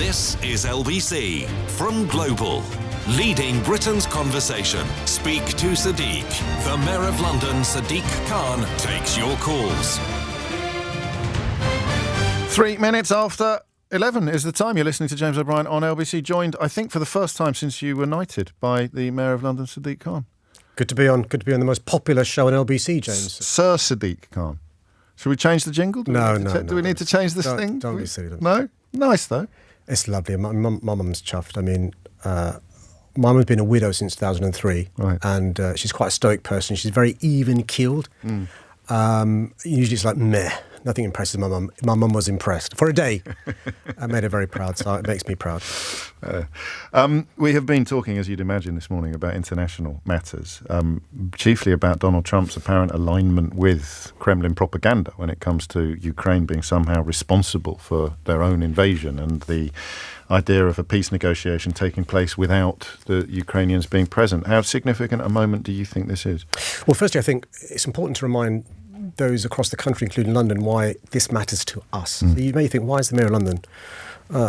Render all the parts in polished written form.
This is LBC from Global. Leading Britain's conversation. Speak to Sadiq. The Mayor of London, Sadiq Khan, takes your calls. 3 minutes after 11 is the time. You're listening to James O'Brien on LBC, joined, I think, for the first time since you were knighted by the Mayor of London, Sadiq Khan. Good to be on the most popular show on LBC, James. Sir Sadiq Khan. Should we change the jingle? Do we need to change this thing? Don't be silly. No? Nice, though. It's lovely. My mum's chuffed. I mean, my mum's been a widow since 2003, right. And she's quite a stoic person. She's very even-keeled. Usually it's like, meh. Nothing impresses my mum. My mum was impressed. For a day, I made her very proud, so it makes me proud. We have been talking, as you'd imagine, this morning about international matters, chiefly about Donald Trump's apparent alignment with Kremlin propaganda when it comes to Ukraine being somehow responsible for their own invasion, and the idea of a peace negotiation taking place without the Ukrainians being present. How significant a moment do you think this is? Well, firstly, I think it's important to remind those across the country, including London, why this matters to us. So you may think, why is the Mayor of London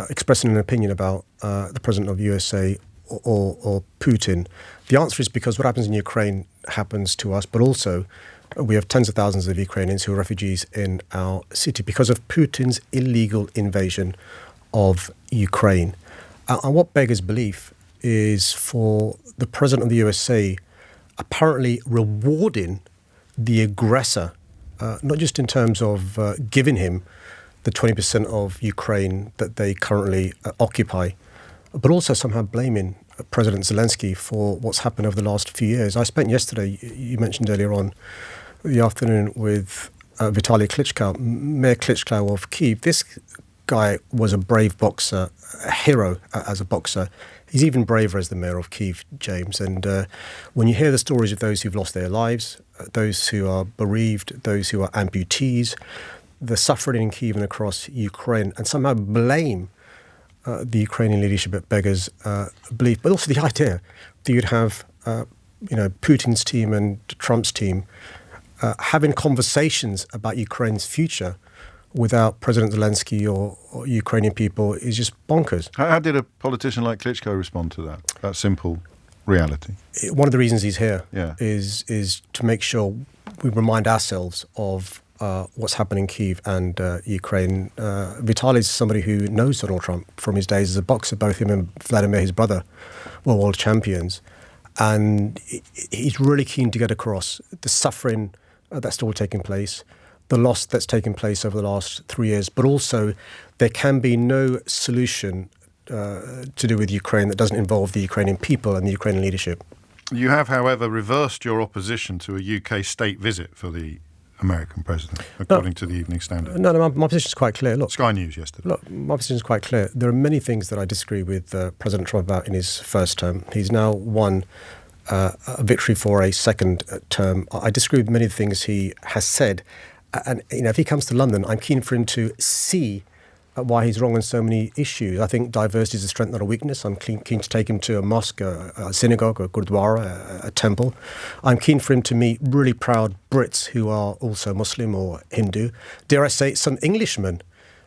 expressing an opinion about the President of USA or Putin? The answer is because what happens in Ukraine happens to us, but also we have tens of thousands of Ukrainians who are refugees in our city because of Putin's illegal invasion of Ukraine. And what beggars belief is for the President of the USA apparently rewarding the aggressor, not just in terms of giving him the 20% of Ukraine that they currently occupy, but also somehow blaming President Zelensky for what's happened over the last few years. I spent yesterday, you mentioned earlier on, the afternoon with Vitaly Klitschko, Mayor Klitschko of Kyiv. This guy was a brave boxer, a hero as a boxer. He's even braver as the mayor of Kyiv, James. And when you hear the stories of those who've lost their lives, those who are bereaved, those who are amputees, the suffering in Kyiv and across Ukraine, and somehow blame the Ukrainian leadership, it beggars belief. But also the idea that you'd have Putin's team and Trump's team having conversations about Ukraine's future without President Zelensky or Ukrainian people is just bonkers. How did a politician like Klitschko respond to that simple reality? One of the reasons he's here Yeah. is to make sure we remind ourselves of what's happening in Kyiv and Ukraine. Vitaly is somebody who knows Donald Trump from his days as a boxer. Both him and Vladimir, his brother, were world champions. And he's really keen to get across the suffering that's still taking place, the loss that's taken place over the last 3 years, but also there can be no solution to do with Ukraine that doesn't involve the Ukrainian people and the Ukrainian leadership. You have, however, reversed your opposition to a UK state visit for the American president, according to the Evening Standard. No, my position is quite clear. Look, Sky News yesterday. Look, my position is quite clear. There are many things that I disagree with President Trump about in his first term. He's now won a victory for a second term. I disagree with many of the things he has said. And if he comes to London, I'm keen for him to see why he's wrong on so many issues. I think diversity is a strength, not a weakness. I'm keen to take him to a mosque, a synagogue, a gurdwara, a temple. I'm keen for him to meet really proud Brits who are also Muslim or Hindu. Dare I say, some Englishmen,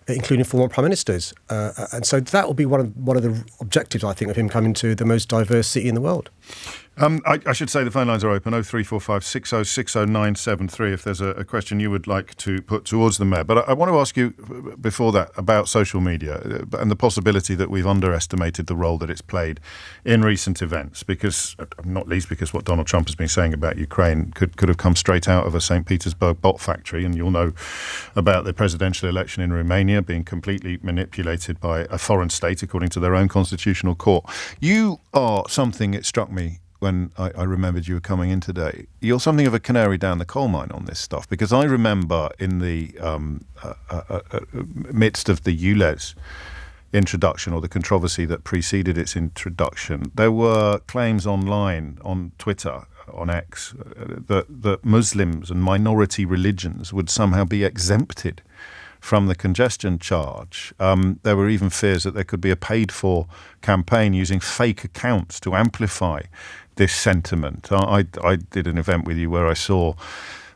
including former prime ministers. And so that will be one of the objectives, I think, of him coming to the most diverse city in the world. I should say the phone lines are open, 0345 6060 973, if there's a question you would like to put towards the Mayor. But I want to ask you before that about social media and the possibility that we've underestimated the role that it's played in recent events, because, not least because what Donald Trump has been saying about Ukraine could have come straight out of a St. Petersburg bot factory, and you'll know about the presidential election in Romania being completely manipulated by a foreign state according to their own constitutional court. You are something, it struck me, when I remembered you were coming in today, you're something of a canary down the coal mine on this stuff, because I remember in the midst of the ULEZ introduction, or the controversy that preceded its introduction, there were claims online on Twitter, on X, that Muslims and minority religions would somehow be exempted from the congestion charge. There were even fears that there could be a paid-for campaign using fake accounts to amplify this sentiment. I did an event with you where I saw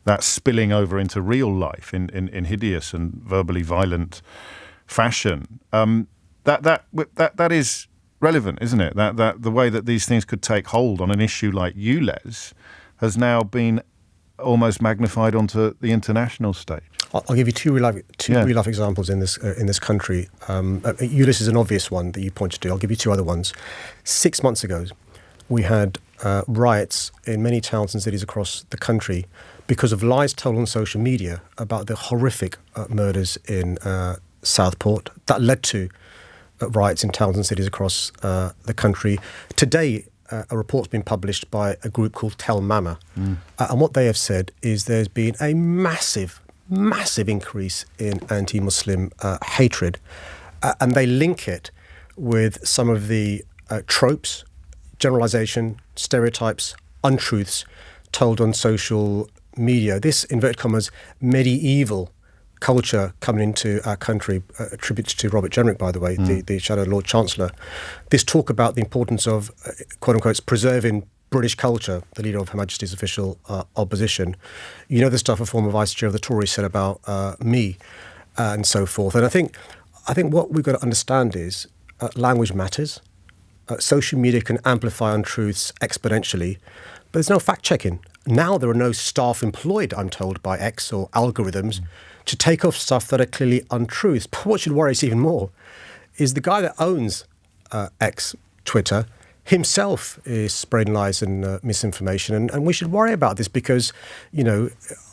that spilling over into real life in hideous and verbally violent fashion. that is relevant, isn't it? That the way that these things could take hold on an issue like ULEZ has now been almost magnified onto the international stage. I'll give you two real life examples in this country. ULEZ is an obvious one that you pointed to. I'll give you two other ones. 6 months ago, we had riots in many towns and cities across the country because of lies told on social media about the horrific murders in Southport that led to riots in towns and cities across the country. Today, a report's been published by a group called Tell Mama. And what they have said is there's been a massive increase in anti-Muslim hatred. And they link it with some of the tropes, generalization, stereotypes, untruths told on social media. This, inverted commas, medieval culture coming into our country, attributed to Robert Jenrick, by the way, the Shadow Lord Chancellor. This talk about the importance of, quote unquote, preserving British culture, the leader of Her Majesty's official opposition. You know the stuff a former Vice Chair of the Tories said about me and so forth. And I think what we've got to understand is language matters. Social media can amplify untruths exponentially, but there's no fact-checking. Now there are no staff employed, I'm told, by X or algorithms to take off stuff that are clearly untruths. But what should worry us even more is the guy that owns X, Twitter, himself is spreading lies and misinformation. And we should worry about this because, you know,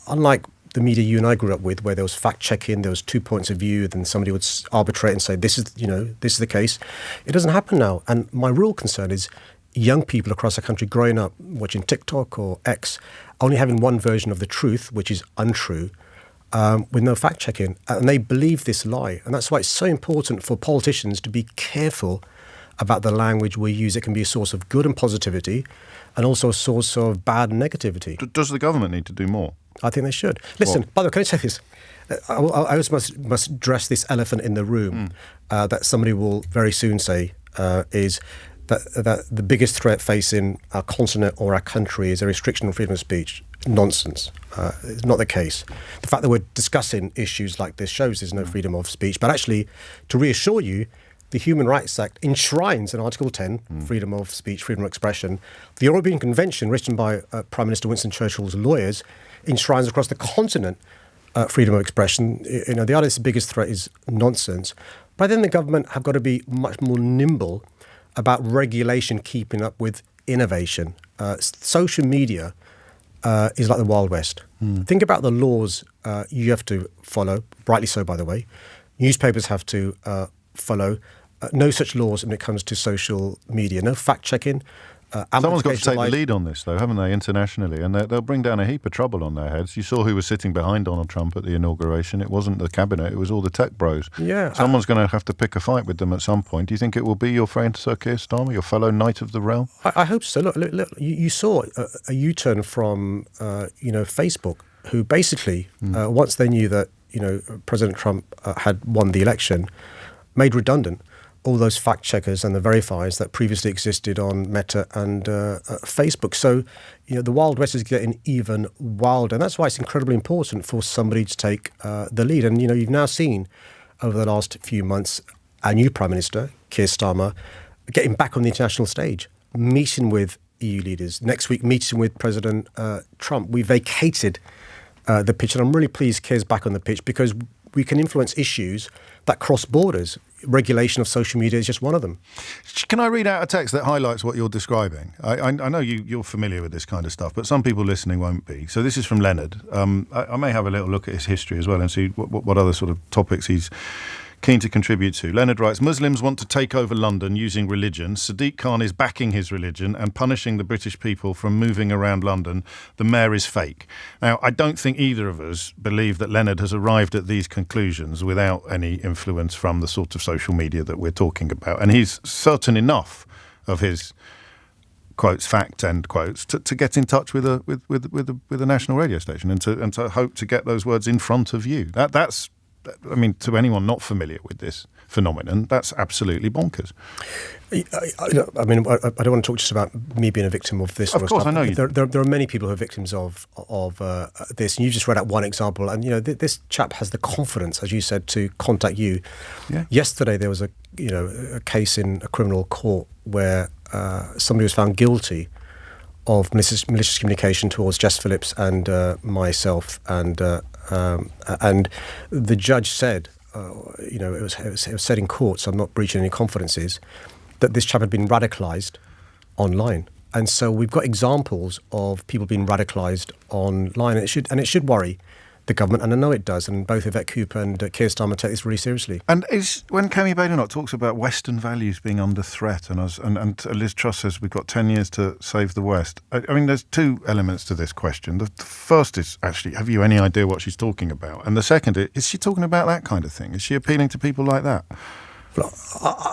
unlike the media you and I grew up with, where there was fact-checking, there was 2 points of view, then somebody would arbitrate and say, this is the case. It doesn't happen now. And my real concern is young people across the country growing up watching TikTok or X, only having one version of the truth, which is untrue, with no fact-checking. And they believe this lie. And that's why it's so important for politicians to be careful about the language we use. It can be a source of good and positivity and also a source of bad and negativity. Does the government need to do more? I think they should. Listen, by the way, can I say this? I also must address this elephant in the room that somebody will very soon say is that the biggest threat facing our continent or our country is a restriction on freedom of speech. Nonsense. It's not the case. The fact that we're discussing issues like this shows there's no freedom of speech. But actually, to reassure you, the Human Rights Act enshrines in Article 10 freedom of speech, freedom of expression. The European Convention, written by Prime Minister Winston Churchill's lawyers, enshrines across the continent freedom of expression. You know, the other biggest threat is nonsense. But then the government have got to be much more nimble about regulation keeping up with innovation. Social media is like the Wild West. Think about the laws you have to follow, rightly so, by the way. Newspapers have to follow. No such laws when it comes to social media. No fact-checking. Someone's got to take the lead on this, though, haven't they, internationally? And they'll bring down a heap of trouble on their heads. You saw who was sitting behind Donald Trump at the inauguration. It wasn't the cabinet, it was all the tech bros. Yeah. Someone's going to have to pick a fight with them at some point. Do you think it will be your friend Sir Keir Starmer, your fellow Knight of the Realm? I hope so. Look, you saw a U-turn from, Facebook, who basically, once they knew that, President Trump had won the election, made redundant all those fact checkers and the verifiers that previously existed on Meta and Facebook. So, the Wild West is getting even wilder. And that's why it's incredibly important for somebody to take the lead. And, you've now seen over the last few months our new Prime Minister, Keir Starmer, getting back on the international stage, meeting with EU leaders. Next week, meeting with President Trump. We vacated the pitch. And I'm really pleased Keir's back on the pitch because we can influence issues that cross borders. Regulation of social media is just one of them. Can I read out a text that highlights what you're describing? I know you're familiar with this kind of stuff, but some people listening won't be. So this is from Leonard. I may have a little look at his history as well and see what other sort of topics he's keen to contribute to. Leonard writes, Muslims want to take over London using religion. Sadiq Khan is backing his religion and punishing the British people from moving around London. The mayor is fake. Now, I don't think either of us believe that Leonard has arrived at these conclusions without any influence from the sort of social media that we're talking about. And he's certain enough of his quotes, fact end quotes, to get in touch with a national radio station and to hope to get those words in front of you. That's I mean, to anyone not familiar with this phenomenon, that's absolutely bonkers. I mean, I don't want to talk just about me being a victim of this. Of course, I know you. There are many people who are victims of this, and you just read out one example. And this chap has the confidence, as you said, to contact you. Yeah. Yesterday, there was a case in a criminal court where somebody was found guilty of malicious communication towards Jess Phillips and myself, and the judge said, it was said in court, so I'm not breaching any confidences, that this chap had been radicalised online. And so we've got examples of people being radicalised online, and it should worry the government, and I know it does, and both Yvette Cooper and Keir Starmer take this really seriously. And when Kemi Badenoch talks about Western values being under threat, and Liz Truss says we've got 10 years to save the West, I mean, there's two elements to this question. The first is, actually, have you any idea what she's talking about? And the second is she talking about that kind of thing? Is she appealing to people like that? Well,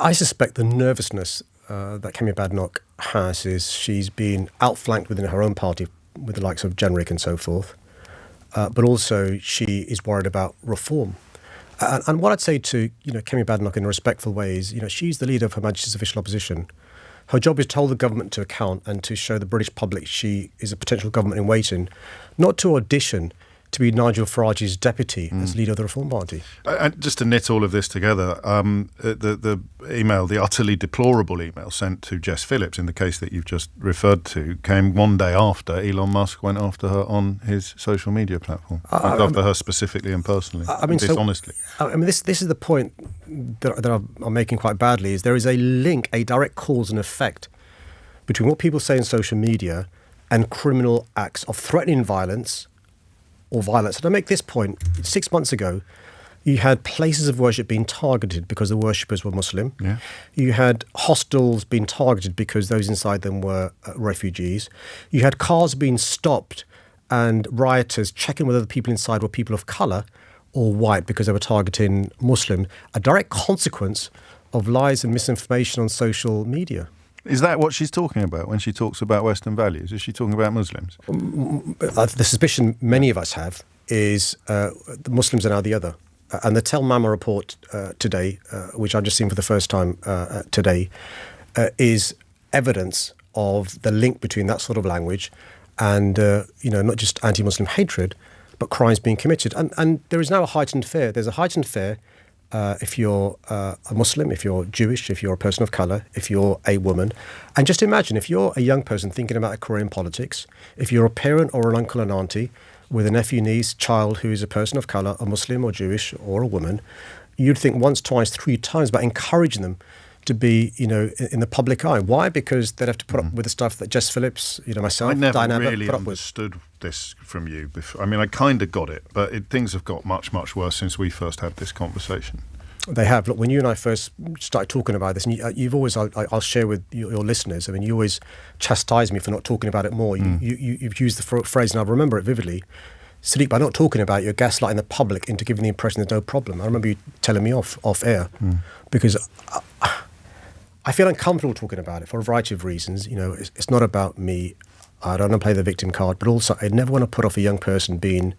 I suspect the nervousness that Kemi Badenoch has is she's been outflanked within her own party with the likes of Jenrick and so forth. But also she is worried about reform. And what I'd say to Kemi Badenoch in a respectful way is, she's the leader of Her Majesty's official opposition. Her job is to hold the government to account and to show the British public she is a potential government in waiting, not to audition to be Nigel Farage's deputy as leader of the Reform Party. And just to knit all of this together, the email, the utterly deplorable email sent to Jess Phillips in the case that you've just referred to, came one day after Elon Musk went after her on his social media platform. Went after her specifically and personally, dishonestly. This is the point that I'm making quite badly, is there is a link, a direct cause and effect between what people say in social media and criminal acts of threatening violence or violence. And I make this point, 6 months ago, you had places of worship being targeted because the worshippers were Muslim. Yeah. You had hostels being targeted because those inside them were refugees. You had cars being stopped and rioters checking whether the people inside were people of colour or white because they were targeting Muslim. A direct consequence of lies and misinformation on social media. Is that what she's talking about when she talks about Western values? Is she talking about Muslims? The suspicion many of us have is the Muslims are now the other. And the Tel Mama report today, which I've just seen for the first time today, is evidence of the link between that sort of language and, not just anti-Muslim hatred, but crimes being committed. And there is now a heightened fear. There's a heightened fear if you're a Muslim, if you're Jewish, if you're a person of colour, if you're a woman. And just imagine, if you're a young person thinking about a career in politics, if you're a parent or an uncle and auntie with a nephew, niece, child who is a person of colour, a Muslim or Jewish or a woman, you'd think once, twice, 3 times about encouraging them to be, in the public eye. Why? Because they'd have to put up with the stuff that Jess Phillips, myself, I never Diana really put up with. understood this from you before. I mean, I kind of got it, but things have got much, much worse since we first had this conversation. They have. Look, when you and I first started talking about this, and you've always, I'll share with your listeners, I mean, you always chastise me for not talking about it more. You've used the phrase, and I remember it vividly, Sadiq, by not talking about it, you're gaslighting the public into giving the impression there's no problem. I remember you telling me off air because I feel uncomfortable talking about it for a variety of reasons. It's not about me. I don't want to play the victim card, but also I never want to put off a young person being,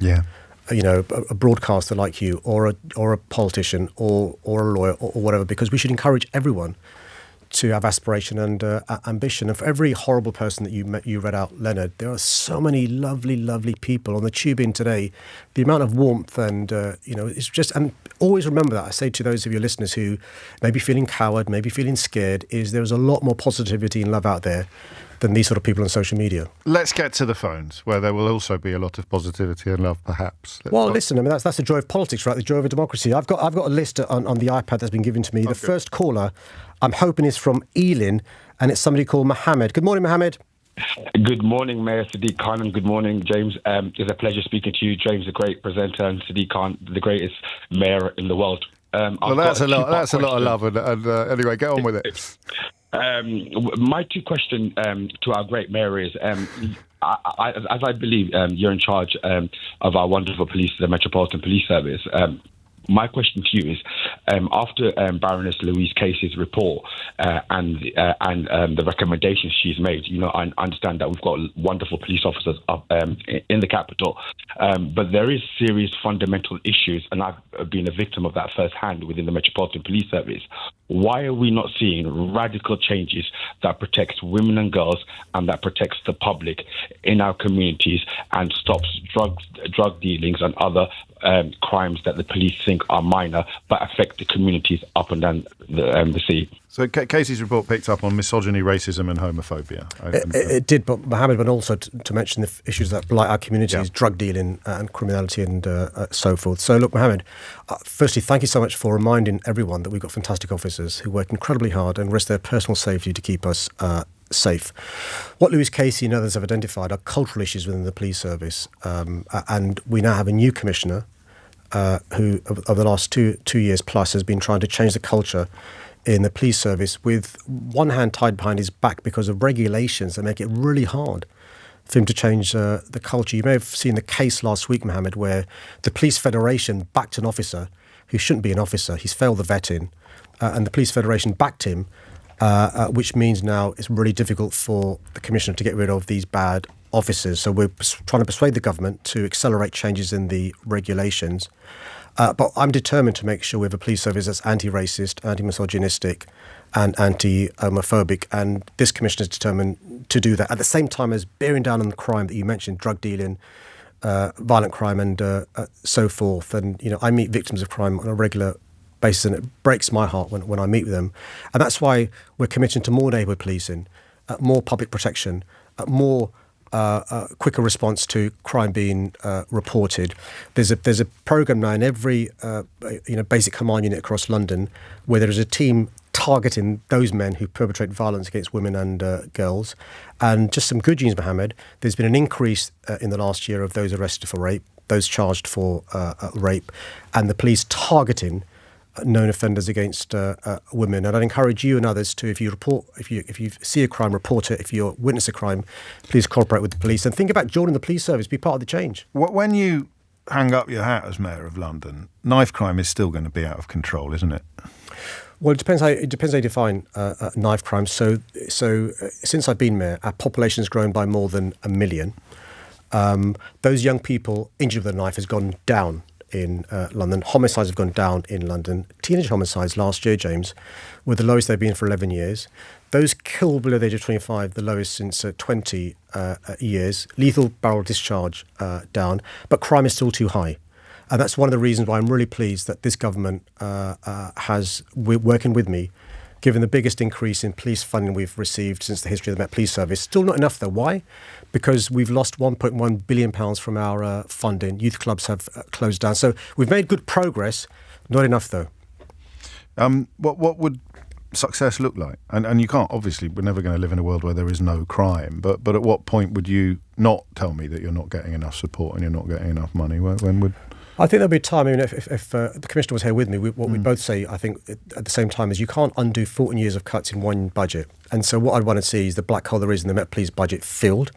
a broadcaster like you, or a politician, or a lawyer, or whatever, because we should encourage everyone to have aspiration and ambition. And for every horrible person that you read out, Leonard, there are so many lovely, lovely people on the tube in today. The amount of warmth and, it's just, and always remember that. I say to those of your listeners who may be feeling coward, maybe feeling scared, is there's a lot more positivity and love out there than these sort of people on social media. Let's get to the phones, where there will also be a lot of positivity and love, perhaps. Listen, I mean, that's the joy of politics, right? The joy of a democracy. I've got a list on the iPad that's been given to me. The first caller, I'm hoping, is from Ealing, and it's somebody called Mohammed. Good morning, Mohammed. Good morning, Mayor Sadiq Khan, and good morning, James. It's a pleasure speaking to you. James, the great presenter, and Sadiq Khan, the greatest mayor in the world. That's a lot of love. And anyway, get on with it. My 2 questions to our great mayor is, as I believe you're in charge of our wonderful police, the Metropolitan Police Service, My question to you is, after Baroness Louise Casey's report and the recommendations she's made, I understand that we've got wonderful police officers in the capital, but there is serious fundamental issues, and I've been a victim of that firsthand within the Metropolitan Police Service. Why are we not seeing radical changes that protects women and girls and that protects the public in our communities and stops drug dealings and other crimes that the police think are minor but affect the communities up and down the sea? So Casey's report picked up on misogyny, racism and homophobia. It did, but Mohammed, but also to mention the issues that blight our communities, drug dealing and criminality and so forth. So look, Mohammed, firstly, thank you so much for reminding everyone that we've got fantastic officers who work incredibly hard and risk their personal safety to keep us safe. What Louise Casey and others have identified are cultural issues within the police service, and we now have a new commissioner who, over the last two years plus, has been trying to change the culture in the police service with one hand tied behind his back because of regulations that make it really hard for him to change the culture. You may have seen the case last week, Mohammed, where the Police Federation backed an officer who shouldn't be an officer. He's failed the vetting, and the Police Federation backed him, which means now it's really difficult for the Commissioner to get rid of these bad officers. So we're trying to persuade the government to accelerate changes in the regulations. But I'm determined to make sure we have a police service that's anti-racist, anti-misogynistic and anti-homophobic. And this Commissioner is determined to do that at the same time as bearing down on the crime that you mentioned, drug dealing, violent crime and so forth. And, I meet victims of crime on a regular basis, and it breaks my heart when I meet with them. And that's why we're committed to more neighbourhood policing, more public protection, more quicker response to crime being reported. There's a programme now in every basic command unit across London where there is a team targeting those men who perpetrate violence against women and girls. And just some good news, Mohammed, there's been an increase in the last year of those arrested for rape, those charged for rape, and the police targeting known offenders against women. And I'd encourage you and others to, if you see a crime, report it. If you witness a crime, please cooperate with the police and think about joining the police service, be part of the change. When you hang up your hat as Mayor of London, knife crime is still going to be out of control, isn't it? Well, it depends how you define knife crime. So since I've been mayor, our population has grown by more than 1 million. Those young people injured with a knife has gone down in London. Homicides have gone down in London. Teenage homicides last year, James, were the lowest they've been for 11 years. Those killed below the age of 25, the lowest since 20 years. Lethal barrel discharge down, but crime is still too high. And that's one of the reasons why I'm really pleased that this government we're working with me, given the biggest increase in police funding we've received since the history of the Met Police Service. Still not enough though. Why? Because we've lost £1.1 billion from our funding. Youth clubs have closed down. So we've made good progress, not enough though. What would success look like? And you can't, obviously, we're never going to live in a world where there is no crime, but at what point would you not tell me that you're not getting enough support and you're not getting enough money? When would... I think there'll be a time, if the Commissioner was here with me, what we'd both say, I think, at the same time, is you can't undo 14 years of cuts in one budget. And so what I'd want to see is the black hole there is in the Met Police budget filled.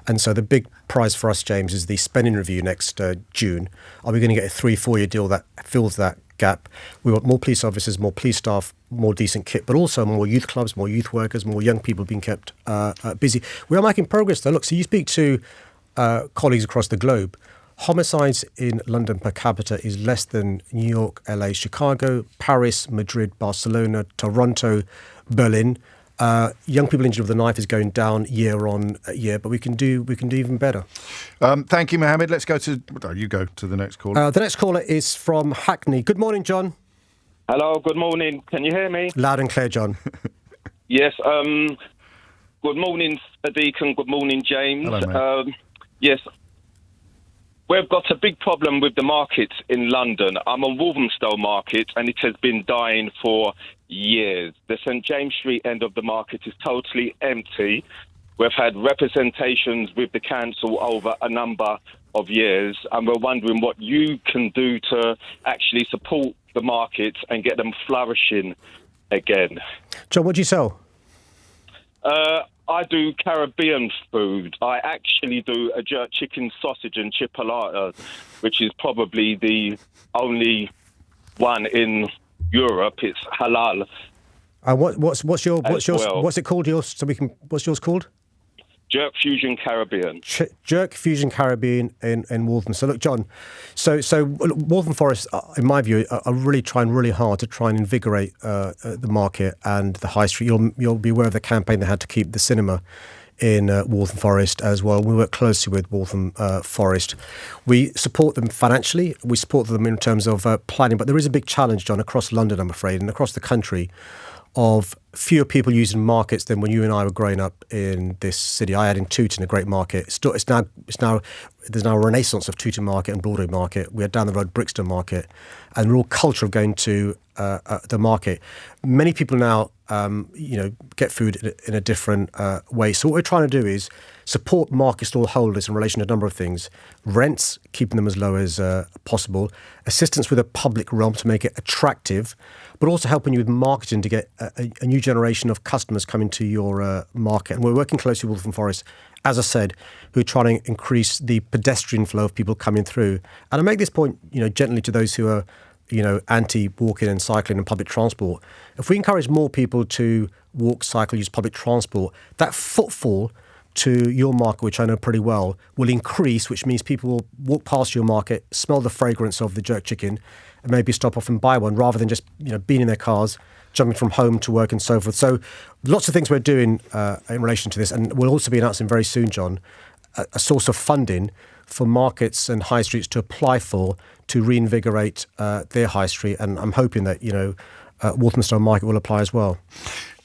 And so the big prize for us, James, is the spending review next June. Are we going to get a 3-4 year deal that fills that gap? We want more police officers, more police staff, more decent kit, but also more youth clubs, more youth workers, more young people being kept busy. We are making progress, though. Look, so you speak to colleagues across the globe. Homicides in London per capita is less than New York, LA, Chicago, Paris, Madrid, Barcelona, Toronto, Berlin. Young people injured with a knife is going down year on year, but we can do even better. Thank you, Mohammed. Let's go to you go to the next caller. The next caller is from Hackney. Good morning, John. Hello. Good morning. Can you hear me? Loud and clear, John. Yes. Good morning, Sadiq, and good morning, James. Hello, mate. Yes. We've got a big problem with the market in London. I'm on Walthamstow Market, and it has been dying for years. The St James Street end of the market is totally empty. We've had representations with the council over a number of years, and we're wondering what you can do to actually support the market and get them flourishing again. John, what do you sell? I do Caribbean food. I actually do a jerk chicken sausage and chipolata, which is probably the only one in Europe. It's halal. And what's it called? What's yours called? Jerk Fusion Caribbean. Jerk Fusion Caribbean in Waltham. So look, John, so Waltham Forest, in my view, are really trying really hard to try and invigorate the market and the high street. You'll be aware of the campaign they had to keep the cinema in Waltham Forest as well. We work closely with Waltham Forest. We support them financially. We support them in terms of planning. But there is a big challenge, John, across London, I'm afraid, and across the country, of fewer people using markets than when you and I were growing up in this city. I had in Tooting a great market. There's now a renaissance of Tooting Market and Broadway Market. We had down the road Brixton Market, and the real culture of going to the market. Many people now, get food in a different way. So what we're trying to do is support market stall holders in relation to a number of things: rents, keeping them as low as possible; assistance with the public realm to make it attractive, but also helping you with marketing to get a new generation of customers coming to your market. And we're working closely with Waltham Forest, as I said, who are trying to increase the pedestrian flow of people coming through. And I make this point, gently to those who are, anti-walking and cycling and public transport. If we encourage more people to walk, cycle, use public transport, that footfall to your market, which I know pretty well, will increase, which means people will walk past your market, smell the fragrance of the jerk chicken, and maybe stop off and buy one, rather than just being in their cars, jumping from home to work and so forth. So lots of things we're doing in relation to this, and we'll also be announcing very soon, John, a source of funding for markets and high streets to apply for to reinvigorate their high street, and I'm hoping that Walthamstow Market will apply as well.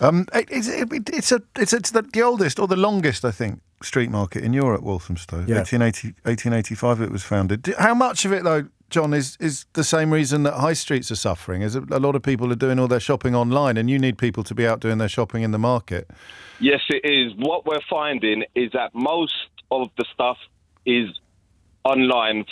It's the oldest or the longest, I think, street market in Europe, Walthamstow. Yeah. 1885 it was founded. How much of it, though, John, is the same reason that high streets are suffering? Is a lot of people are doing all their shopping online, and you need people to be out doing their shopping in the market? Yes, it is. What we're finding is that most of the stuff is online.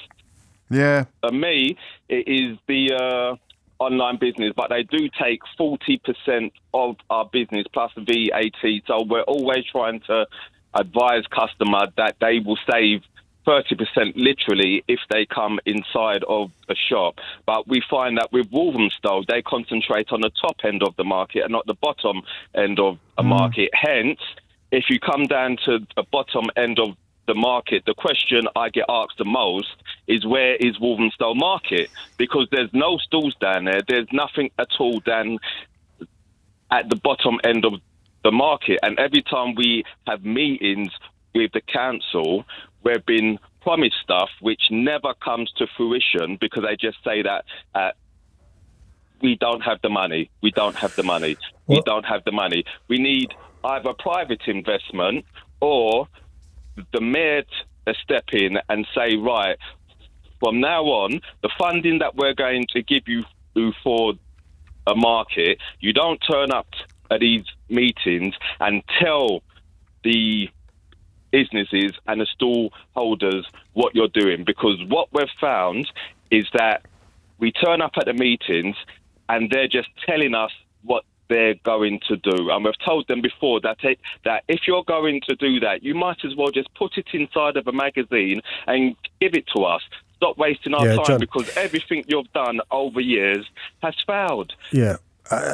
Yeah. For me, it is the online business, but they do take 40% of our business plus VAT. So we're always trying to advise customers that they will save 30% literally if they come inside of a shop. But we find that with Walthamstow, they concentrate on the top end of the market and not the bottom end of a market. Hence, if you come down to the bottom end of the market, the question I get asked the most is, where is Walthamstow Market? Because there's no stalls down there. There's nothing at all down at the bottom end of the market. And every time we have meetings with the council, we've been promised stuff which never comes to fruition, because they just say that we don't have the money. We don't have the money. We don't have the money. We need either private investment or the mayor to step in and say, right, from now on, the funding that we're going to give you for a market, you don't turn up at these meetings and tell the businesses and the stall holders what you're doing. Because what we've found is that we turn up at the meetings and they're just telling us what they're going to do. And we've told them before that if you're going to do that, you might as well just put it inside of a magazine and give it to us. Stop wasting our time, John, because everything you've done over years has failed. Yeah.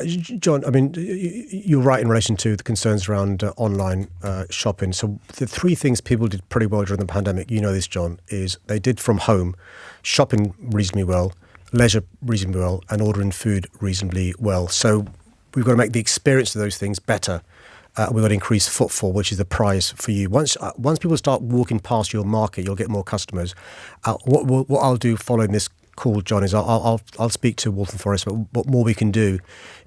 John, I mean, you're right in relation to the concerns around online shopping. So the three things people did pretty well during the pandemic, you know this, John, is they did from home, shopping reasonably well, leisure reasonably well, and ordering food reasonably well. So we've got to make the experience of those things better. We've got to increase footfall, which is the prize for you. Once people start walking past your market, you'll get more customers. What I'll do following this call, John, is I'll speak to Waltham Forest about what more we can do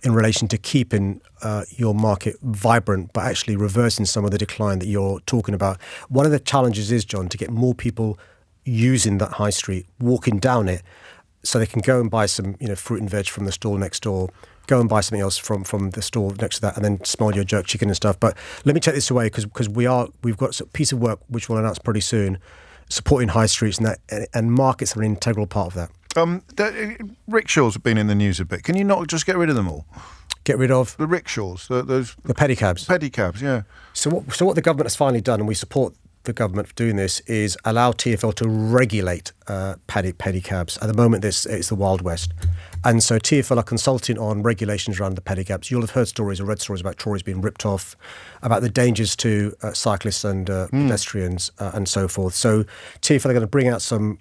in relation to keeping your market vibrant, but actually reversing some of the decline that you're talking about. One of the challenges is, John, to get more people using that high street, walking down it, so they can go and buy some, fruit and veg from the stall next door, go and buy something else from the store next to that, and then smell your jerk chicken and stuff. But let me take this away, because we've got a piece of work which we'll announce pretty soon, supporting high streets, and markets are an integral part of that. The rickshaws have been in the news a bit. Can you not just get rid of them all? Get rid of the rickshaws, the pedicabs. Pedicabs, yeah. So what the government has finally done, and we support the government for doing this is allow TfL to regulate pedicabs. At the moment, it's the Wild West. And so TfL are consulting on regulations around the pedicabs. You'll have heard stories or read stories about Tories being ripped off, about the dangers to cyclists and pedestrians and so forth. So TfL are going to bring out some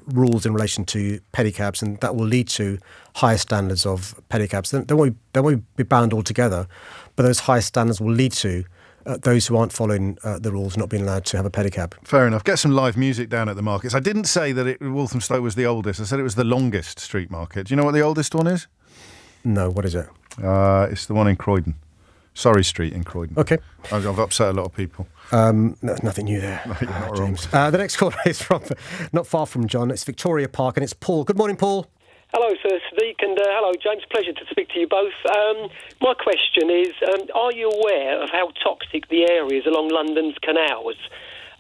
rules in relation to pedicabs, and that will lead to higher standards of pedicabs. They won't be banned altogether, but those higher standards will lead to those who aren't following the rules not being allowed to have a pedicab. Fair enough. Get some live music down at the markets. I didn't say that Walthamstow was the oldest. I said it was the longest street market. Do you know what the oldest one is? No, what is it? It's the one in Croydon. Surrey Street in Croydon. Okay. I've upset a lot of people. Nothing new there. No, you're not James. The next caller is from not far from John. It's Victoria Park, and it's Paul. Good morning, Paul. Hello, Sir Sadiq, and hello, James. Pleasure to speak to you both. My question is, are you aware of how toxic the area is along London's canals,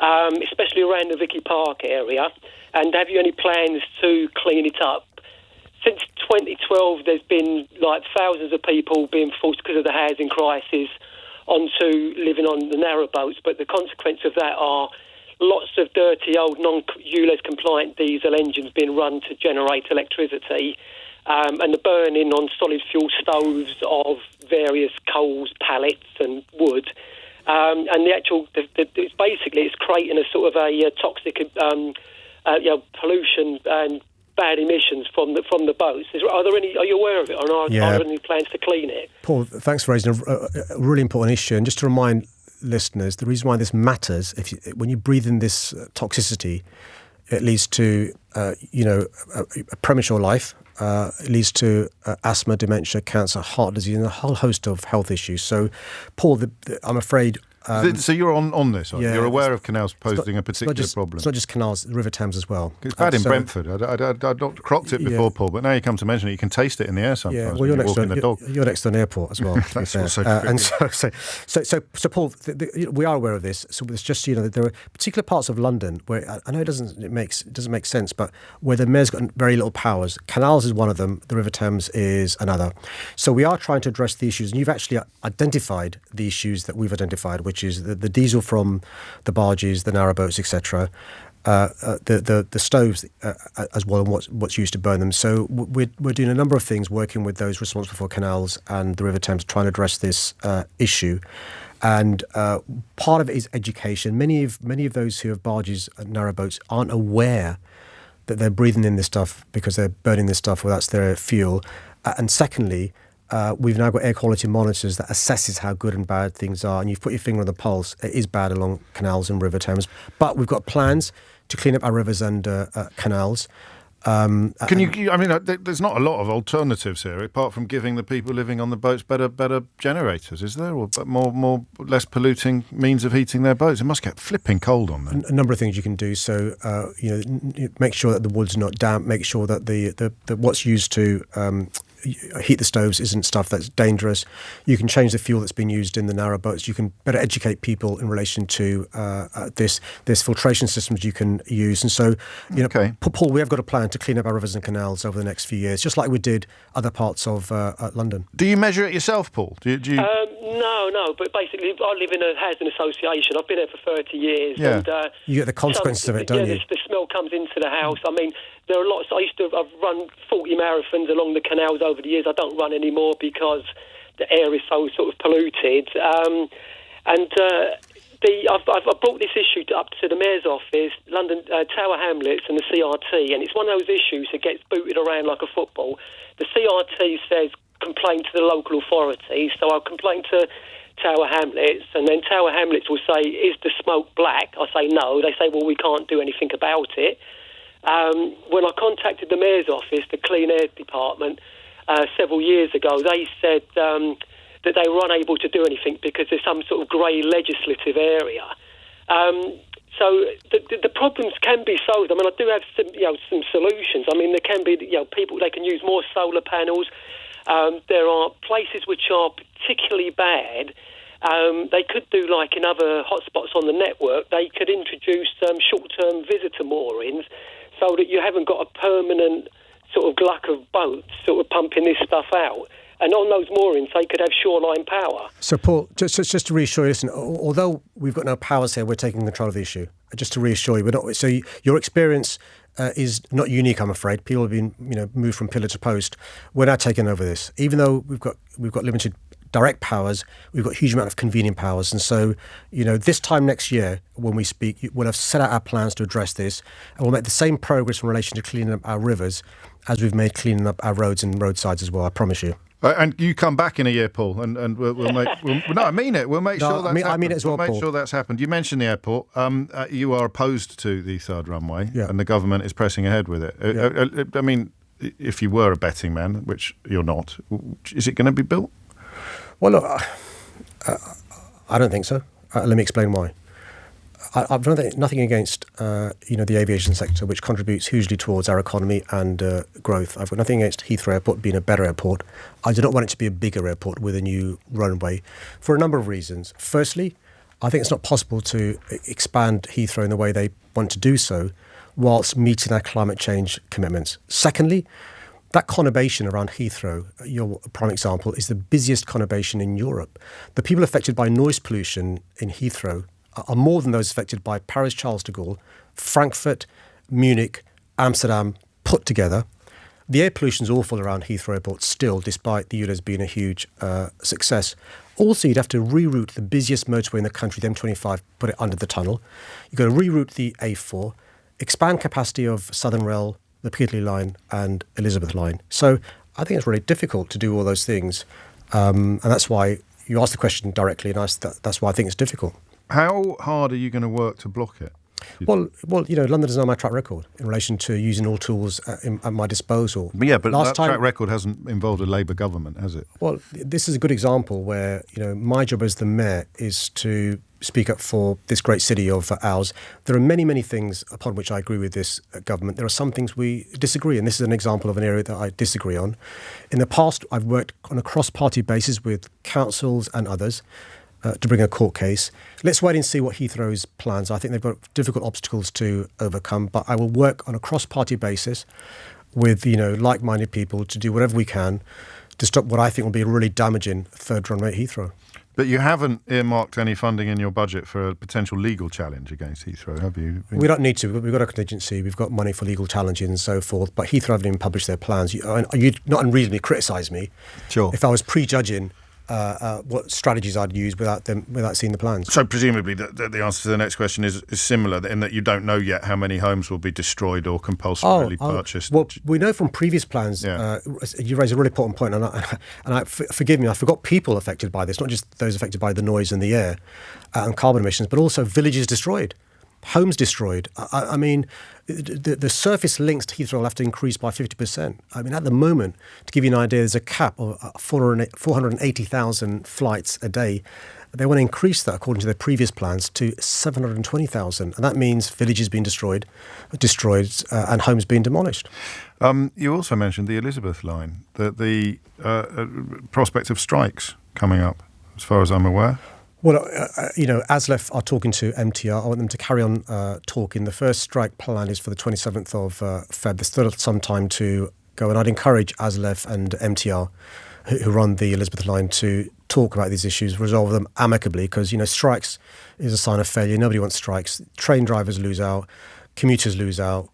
especially around the Vicky Park area? And have you any plans to clean it up? Since 2012, there's been like thousands of people being forced because of the housing crisis onto living on the narrowboats, but the consequence of that are lots of dirty old non-ULEZ compliant diesel engines being run to generate electricity, and the burning on solid fuel stoves of various coals, pallets and wood. And it's creating a sort of a toxic pollution and bad emissions from the boats. Are you aware of it, or are there any plans to clean it? Paul, thanks for raising a really important issue. And just to remind listeners, the reason why this matters, when you breathe in this toxicity, it leads to a premature life. It leads to asthma, dementia, cancer, heart disease, and a whole host of health issues. So, Paul, I'm afraid. So you're on this, aren't you? You're aware of canals posing a particular problem. It's not just canals, the River Thames as well. It's bad in Brentford. I'd not cropped it before, Paul, but now you come to mention it, you can taste it in the air sometimes. Yeah, well, you're next to an airport as well. That's also true. And so Paul, we are aware of this. So it's just there are particular parts of London where I know it doesn't make sense, but where the mayor's got very little powers. Canals is one of them. The River Thames is another. So we are trying to address the issues, and you've actually identified the issues that we've identified, which is the diesel from the barges, the narrowboats, etc., the stoves as well, and what's used to burn them. So we're doing a number of things, working with those responsible for canals and the River Thames, trying to address this issue. And part of it is education. Many of those who have barges and narrowboats aren't aware that they're breathing in this stuff because they're burning this stuff, or that's their fuel. And secondly, we've now got air quality monitors that assesses how good and bad things are, and you've put your finger on the pulse. It is bad along canals and River Thames, but we've got plans to clean up our rivers and canals. There's not a lot of alternatives here, apart from giving the people living on the boats better generators, is there? Or more less polluting means of heating their boats? It must get flipping cold on them. A number of things you can do. So, make sure that the wood's not damp. Make sure that the what's used to heat the stoves isn't stuff that's dangerous. You can change the fuel that's been used in the narrowboats. You can better educate people in relation to this. There's filtration systems you can use. And so, Paul, we have got a plan to clean up our rivers and canals over the next few years, just like we did other parts of London. Do you measure it yourself, Paul? Do you? No, but basically I live in a housing association. I've been there for 30 years. Yeah. And, you get the consequences of it, don't you? The smell comes into the house. I mean, there are lots. I've run 40 marathons along the canals over the years. I don't run anymore because the air is so sort of polluted. I've brought this issue up to the Mayor's office, London Tower Hamlets and the CRT, and it's one of those issues that gets booted around like a football. The CRT says complain to the local authorities, so I'll complain to Tower Hamlets, and then Tower Hamlets will say, is the smoke black? I say no. They say, well, we can't do anything about it. When I contacted the Mayor's office, the Clean Air Department, several years ago, they said that they were unable to do anything because there's some sort of grey legislative area. So the problems can be solved. I mean, I do have some solutions. I mean, there can be people, they can use more solar panels. There are places which are particularly bad. They could do like in other hotspots on the network. They could introduce short-term visitor moorings so that you haven't got a permanent sort of gluck of boats sort of pumping this stuff out. And on those moorings, they could have shoreline power. So, Paul, just to reassure you, listen, although we've got no powers here, we're taking control of the issue. Just to reassure you, we're not. So your experience is not unique, I'm afraid. People have been, moved from pillar to post. We're now taking over this, even though we've got limited direct powers. We've got a huge amount of convening powers, and so this time next year, when we speak, we'll have set out our plans to address this, and we'll make the same progress in relation to cleaning up our rivers as we've made cleaning up our roads and roadsides as well. I promise you. And you come back in a year, Paul, and we'll make. No, I mean it. We'll make sure that's happened. I mean it as well, We'll make Paul. sure that's happened. You mentioned the airport. You are opposed to the third runway, Yeah. and the government is pressing ahead with it. Yeah. I mean, if you were a betting man, which you're not, is it going to be built? Well, look, I don't think so. Let me explain why. I've nothing against the aviation sector, which contributes hugely towards our economy and growth. I've got nothing against Heathrow Airport being a better airport. I do not want it to be a bigger airport with a new runway for a number of reasons. Firstly, I think it's not possible to expand Heathrow in the way they want to do so whilst meeting our climate change commitments. Secondly, that conurbation around Heathrow, your prime example, is the busiest conurbation in Europe. The people affected by noise pollution in Heathrow are more than those affected by Paris Charles de Gaulle, Frankfurt, Munich, Amsterdam put together. The air pollution is awful around Heathrow Airport still, despite the ULEZ being a huge success. Also, you'd have to reroute the busiest motorway in the country, the M25, put it under the tunnel. You've got to reroute the A4, expand capacity of Southern Rail, the Piccadilly line and Elizabeth line. So I think it's really difficult to do all those things. And that's why you asked the question directly, and that's why I think it's difficult. How hard are you going to work to block it? Well, London doesn't know my track record in relation to using all tools at my disposal. Yeah, but that track record hasn't involved a Labour government, has it? Well, this is a good example where, my job as the mayor is to speak up for this great city of ours. There are many, many things upon which I agree with this government. There are some things we disagree, and this is an example of an area that I disagree on. In the past, I've worked on a cross-party basis with councils and others to bring a court case. Let's wait and see what Heathrow's plans are. I think they've got difficult obstacles to overcome, but I will work on a cross-party basis with, like-minded people to do whatever we can to stop what I think will be a really damaging third runway at Heathrow. But you haven't earmarked any funding in your budget for a potential legal challenge against Heathrow, have you? We don't need to. We've got a contingency. We've got money for legal challenges and so forth. But Heathrow haven't even published their plans. You'd not unreasonably criticise me if I was prejudging what strategies I'd use without seeing the plans. So presumably the answer to the next question is similar, in that you don't know yet how many homes will be destroyed or compulsorily purchased. Well, we know from previous plans. Yeah. You raise a really important point, and forgive me, I forgot people affected by this, not just those affected by the noise and the air and carbon emissions, but also villages destroyed. Homes destroyed. I mean, the surface links to Heathrow will have to increase by 50%. I mean, at the moment, to give you an idea, there's a cap of 480,000 flights a day. They want to increase that, according to their previous plans, to 720,000. And that means villages being destroyed, and homes being demolished. You also mentioned the Elizabeth line, the prospect of strikes coming up, as far as I'm aware. Well, ASLEF are talking to MTR. I want them to carry on talking. The first strike plan is for the 27th of Feb. There's still some time to go, and I'd encourage ASLEF and MTR, who run the Elizabeth line, to talk about these issues, resolve them amicably, because, strikes is a sign of failure. Nobody wants strikes. Train drivers lose out, commuters lose out,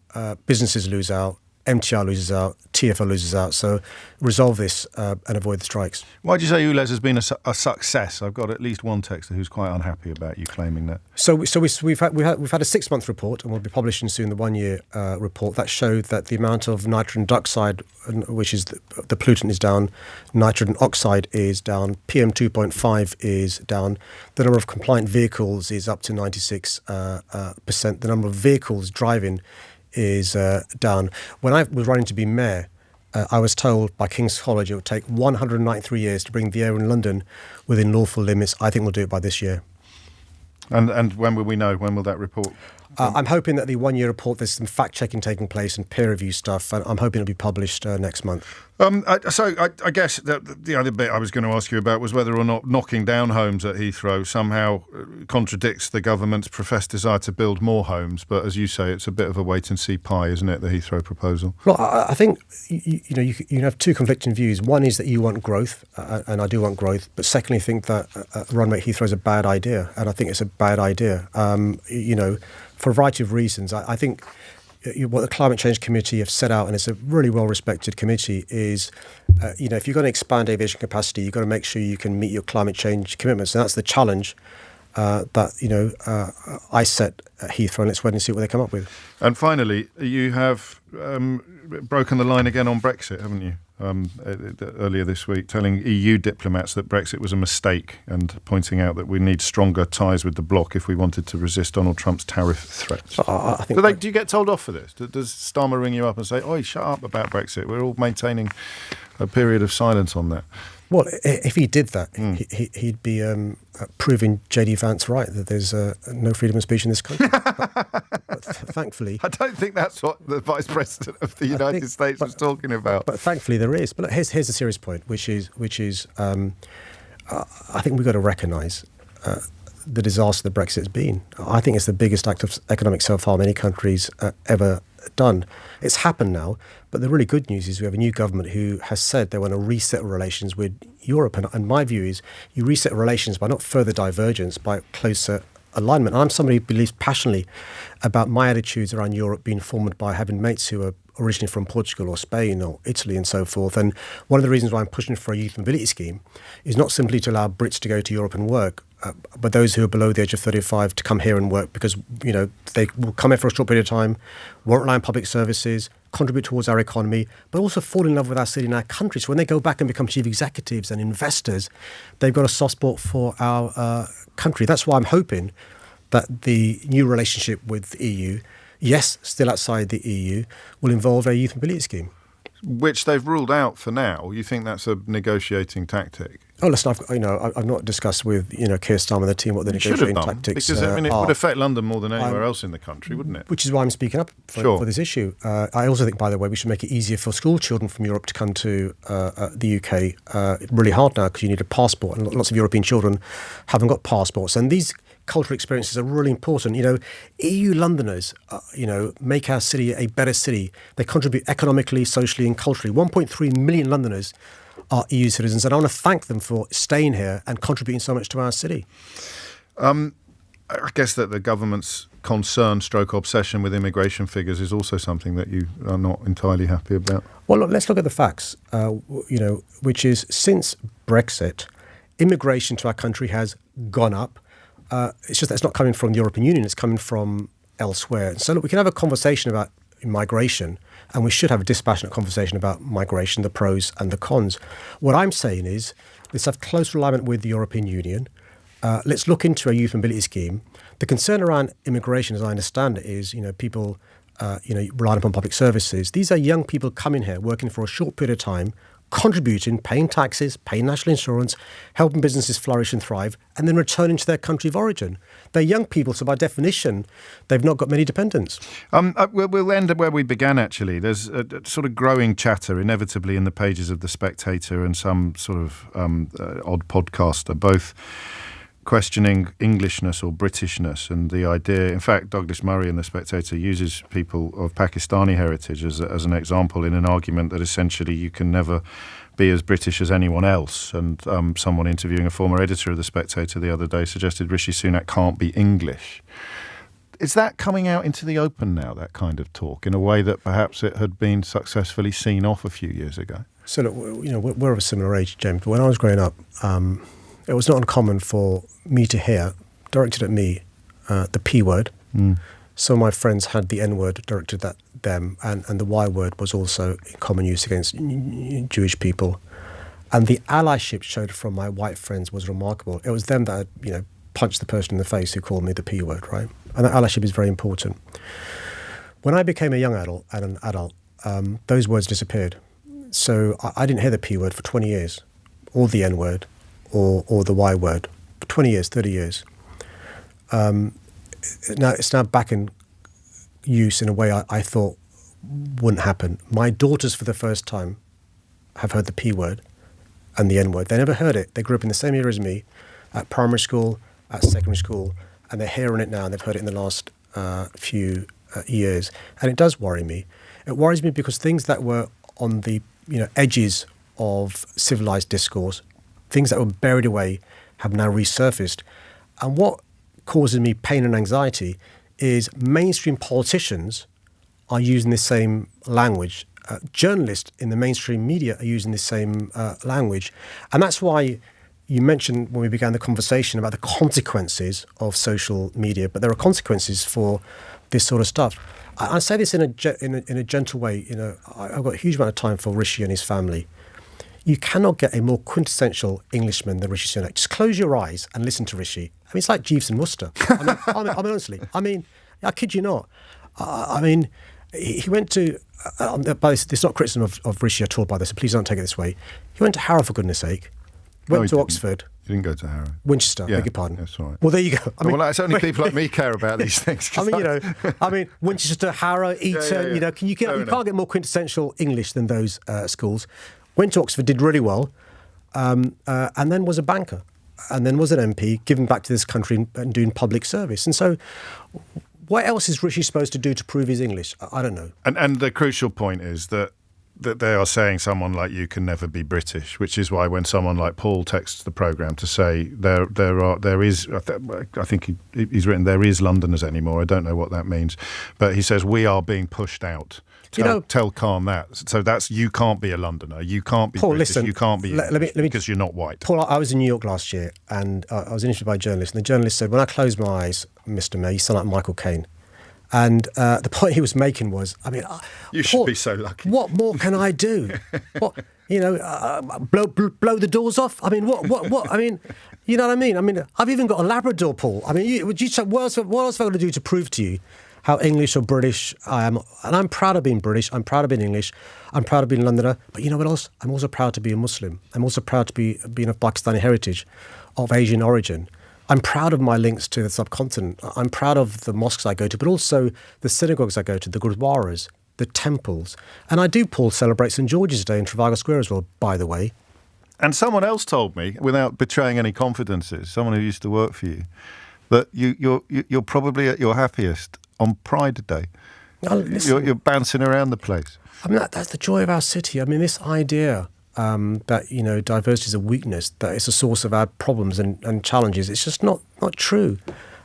businesses lose out, MTR loses out, TfL loses out. So resolve this and avoid the strikes. Why do you say ULEZ has been a success? I've got at least one texter who's quite unhappy about you claiming that. So we've had a 6-month report, and we'll be publishing soon the 1-year report that showed that the amount of nitrogen dioxide, which is the pollutant, is down, nitrogen oxide is down, PM2.5 is down, the number of compliant vehicles is up to 96%, the number of vehicles driving is down. When I was running to be mayor, I was told by King's College it would take 193 years to bring the air in London within lawful limits. I think we'll do it by this year. And when will we know? When will that report I'm hoping that the one-year report, there's some fact-checking taking place and peer review stuff, and I'm hoping it'll be published next month. I guess the other bit I was going to ask you about was whether or not knocking down homes at Heathrow somehow contradicts the government's professed desire to build more homes. But as you say, it's a bit of a wait-and-see pie, isn't it, the Heathrow proposal? Well, I think you have two conflicting views. One is that you want growth, and I do want growth. But secondly, I think that runway at Heathrow is a bad idea, and I think it's a bad idea. For a variety of reasons. I think what the Climate Change Committee have set out, and it's a really well-respected committee, is, if you're going to expand aviation capacity, you've got to make sure you can meet your climate change commitments. And that's the challenge that I set at Heathrow, and let's wait and see what they come up with. And finally, you have broken the line again on Brexit, haven't you? Earlier this week, telling EU diplomats that Brexit was a mistake and pointing out that we need stronger ties with the bloc if we wanted to resist Donald Trump's tariff threats. I think do you get told off for this? Does Starmer ring you up and say, "Oi, shut up about Brexit"? We're all maintaining a period of silence on that. Well, if he did that, he'd be proving J.D. Vance right, that there's no freedom of speech in this country. but thankfully... I don't think that's what the Vice President of the United States was talking about. But thankfully there is. But look, here's a serious point, which is I think we've got to recognise the disaster that Brexit has been. I think it's the biggest act of economic self-harm any country's ever done. It's happened now, but the really good news is we have a new government who has said they want to reset relations with Europe. And my view is you reset relations by not further divergence, by closer alignment. I'm somebody who believes passionately about my attitudes around Europe being formed by having mates who are originally from Portugal or Spain or Italy and so forth. And one of the reasons why I'm pushing for a youth mobility scheme is not simply to allow Brits to go to Europe and work, but those who are below the age of 35 to come here and work, because they will come here for a short period of time, won't rely on public services, contribute towards our economy, but also fall in love with our city and our country. So when they go back and become chief executives and investors, they've got a soft spot for our country. That's why I'm hoping that the new relationship with the EU, yes, still outside the EU, will involve a youth mobility scheme. Which they've ruled out for now. You think that's a negotiating tactic? Oh, listen, I've not discussed with Keir Starmer and the team what the negotiating tactics because it are. would affect London more than anywhere else in the country, wouldn't it? Which is why I'm speaking up for this issue. I also think, by the way, we should make it easier for school children from Europe to come to the UK. Really hard now because you need a passport, and lots of European children haven't got passports. And these cultural experiences are really important. EU Londoners, make our city a better city. They contribute economically, socially, and culturally. 1.3 million Londoners are EU citizens, and I want to thank them for staying here and contributing so much to our city. I guess that the government's concern, stroke obsession with immigration figures is also something that you are not entirely happy about. Well, look, let's look at the facts, which is since Brexit, immigration to our country has gone up. It's just that it's not coming from the European Union, it's coming from elsewhere. So look, we can have a conversation about migration, and we should have a dispassionate conversation about migration, the pros and the cons. What I'm saying is let's have close alignment with the European Union. Let's look into a youth mobility scheme. The concern around immigration, as I understand it, is people relying upon public services. These are young people coming here, working for a short period of time, contributing, paying taxes, paying national insurance, helping businesses flourish and thrive, and then returning to their country of origin. They're young people, so by definition, they've not got many dependents. We'll end where we began, actually. There's a sort of growing chatter, inevitably, in the pages of The Spectator and some sort of odd podcaster, both questioning Englishness or Britishness and the idea. In fact, Douglas Murray in The Spectator uses people of Pakistani heritage as an example in an argument that essentially you can never be as British as anyone else. And someone interviewing a former editor of The Spectator the other day suggested Rishi Sunak can't be English. Is that coming out into the open now, that kind of talk, in a way that perhaps it had been successfully seen off a few years ago? So, look, we're of a similar age, James. When I was growing up, it was not uncommon for me to hear, directed at me, the P word. Some of my friends had the N word directed at them, and the Y word was also in common use against Jewish people. And the allyship showed from my white friends was remarkable. It was them that had, punched the person in the face who called me the P word, right? And that allyship is very important. When I became a young adult and an adult, those words disappeared. So I didn't hear the P word for 20 years, or the N word, or the Y word, for 20 years, 30 years. Now it's back in use in a way I thought wouldn't happen. My daughters, for the first time, have heard the P word and the N word. They never heard it. They grew up in the same era as me, at primary school, at secondary school, and they're hearing it now, and they've heard it in the last few years. And it does worry me. It worries me because things that were on the edges of civilized discourse, things that were buried away, have now resurfaced. And what causes me pain and anxiety is mainstream politicians are using the same language. Journalists in the mainstream media are using the same language. And that's why you mentioned when we began the conversation about the consequences of social media, but there are consequences for this sort of stuff. I say this in a gentle way. I've got a huge amount of time for Rishi and his family. You cannot get a more quintessential Englishman than Rishi Sunak. Just close your eyes and listen to Rishi. I mean, it's like Jeeves and Wooster. Honestly. I kid you not. He went to, it's not criticism of Rishi at all, by this, so please don't take it this way. He went to Harrow, for goodness sake. Went to Oxford. He didn't go to Harrow. Winchester, yeah, beg your pardon. That's all right. Well, there you go. It's only people like me care about these things. Winchester, Harrow, Eton, yeah. You can't get more quintessential English than those schools. Went to Oxford, did really well, and then was a banker, and then was an MP, giving back to this country and doing public service. And so what else is Rishi supposed to do to prove his English? I don't know. And the crucial point is that they are saying someone like you can never be British, which is why when someone like Paul texts the programme to say there is, I think he's written, there is Londoners anymore. I don't know what that means. But he says, we are being pushed out. Tell Khan that. So that's, you can't be a Londoner. You can't be Paul, British. Listen, you can't be English because you're not white. Paul, I was in New York last year and I was interviewed by a journalist, and the journalist said, when I close my eyes, Mr. Mayor, you sound like Michael Caine. And the point he was making was, you should be so lucky. What more can I do? Blow the doors off? What? You know what I mean? I've even got a Labrador, Paul. What else have I got to do to prove to you how English or British I am? And I'm proud of being British. I'm proud of being English. I'm proud of being a Londoner. But you know what else? I'm also proud to be a Muslim. I'm also proud to being of Pakistani heritage, of Asian origin. I'm proud of my links to the subcontinent. I'm proud of the mosques I go to, but also the synagogues I go to, the gurdwaras, the temples. And I do, Paul, celebrate St George's Day in Trafalgar Square as well, by the way. And someone else told me, without betraying any confidences, someone who used to work for you, that you're probably at your happiest on Pride Day. You're bouncing around the place. That's the joy of our city. This idea that diversity is a weakness, that it's a source of our problems and challenges. It's just not true.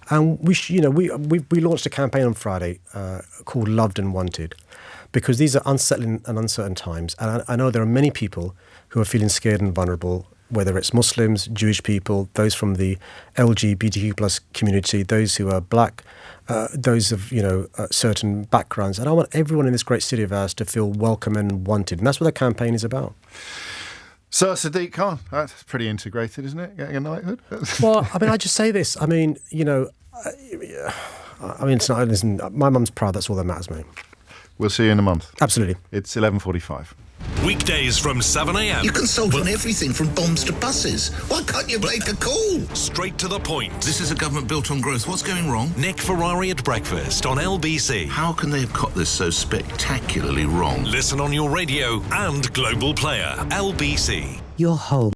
And we launched a campaign on Friday called Loved and Wanted, because these are unsettling and uncertain times. And I know there are many people who are feeling scared and vulnerable, whether it's Muslims, Jewish people, those from the LGBTQ plus community, those who are black, those of certain backgrounds. And I want everyone in this great city of ours to feel welcome and wanted. And that's what the campaign is about. Sir Sadiq Khan, that's pretty integrated, isn't it? Getting a knighthood? Well, I just say this. Listen, my mum's proud. That's all that matters, mate. We'll see you in a month. Absolutely. It's 11:45. Weekdays from 7 a.m. You consult on everything from bombs to buses. Why can't you make a call? Straight to the point. This is a government built on growth. What's going wrong? Nick Ferrari at breakfast on LBC. How can they have got this so spectacularly wrong? Listen on your radio and global player. LBC. Your home.